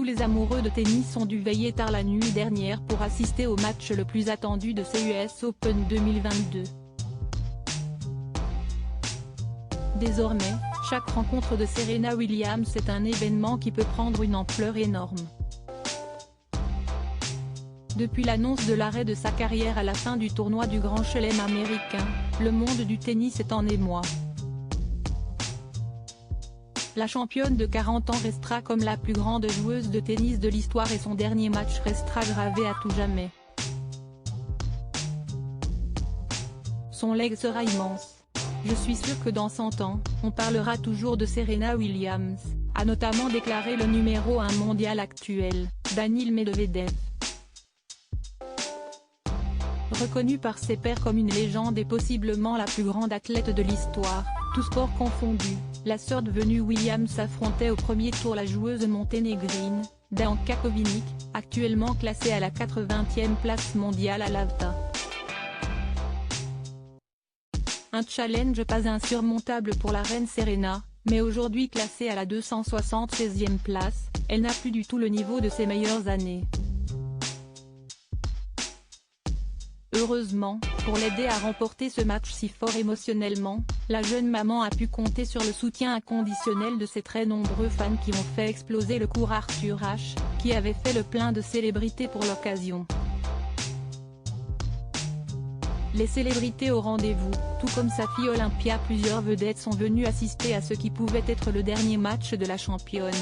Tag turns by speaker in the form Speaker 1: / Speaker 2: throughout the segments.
Speaker 1: tous les amoureux de tennis ont dû veiller tard la nuit dernière pour assister au match le plus attendu de ce US Open 2022. Désormais, chaque rencontre de Serena Williams est un événement qui peut prendre une ampleur énorme. Depuis l'annonce de l'arrêt de sa carrière à la fin du tournoi du Grand Chelem américain, le monde du tennis est en émoi. La championne de 40 ans restera comme la plus grande joueuse de tennis de l'histoire et son dernier match restera gravé à tout jamais. Son legs sera immense. Je suis sûr que dans 100 ans, on parlera toujours de Serena Williams, a notamment déclaré le numéro 1 mondial actuel, Daniil Medvedev. Reconnue par ses pairs comme une légende et possiblement la plus grande athlète de l'histoire, tous sports confondus, la sœur devenue Williams affrontait au premier tour la joueuse monténégrine, Danka Kovinic, actuellement classée à la 80e place mondiale à l'AVTA. Un challenge pas insurmontable pour la reine Serena, mais aujourd'hui classée à la 276e place, elle n'a plus du tout le niveau de ses meilleures années. Heureusement, pour l'aider à remporter ce match si fort émotionnellement, la jeune maman a pu compter sur le soutien inconditionnel de ses très nombreux fans qui ont fait exploser le cours Arthur Ashe, qui avait fait le plein de célébrités pour l'occasion. Les célébrités au rendez-vous, tout comme sa fille Olympia, plusieurs vedettes sont venues assister à ce qui pouvait être le dernier match de la championne.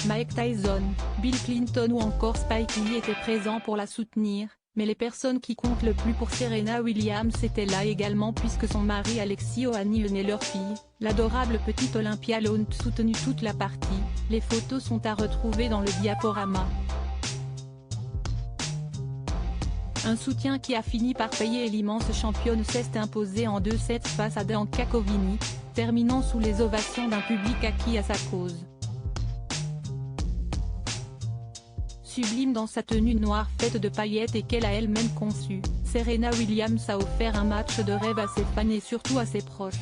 Speaker 1: Mike Tyson, Bill Clinton ou encore Spike Lee étaient présents pour la soutenir, mais les personnes qui comptent le plus pour Serena Williams étaient là également puisque son mari Alexis Ohanian et leur fille, l'adorable petite Olympia l'ont soutenu toute la partie. Les photos sont à retrouver dans le diaporama. Un soutien qui a fini par payer et l'immense championne s'est imposée en 2-7 face à Danka Kovinic, terminant sous les ovations d'un public acquis à sa cause. Sublime dans sa tenue noire faite de paillettes et qu'elle a elle-même conçue, Serena Williams a offert un match de rêve à ses fans et surtout à ses proches.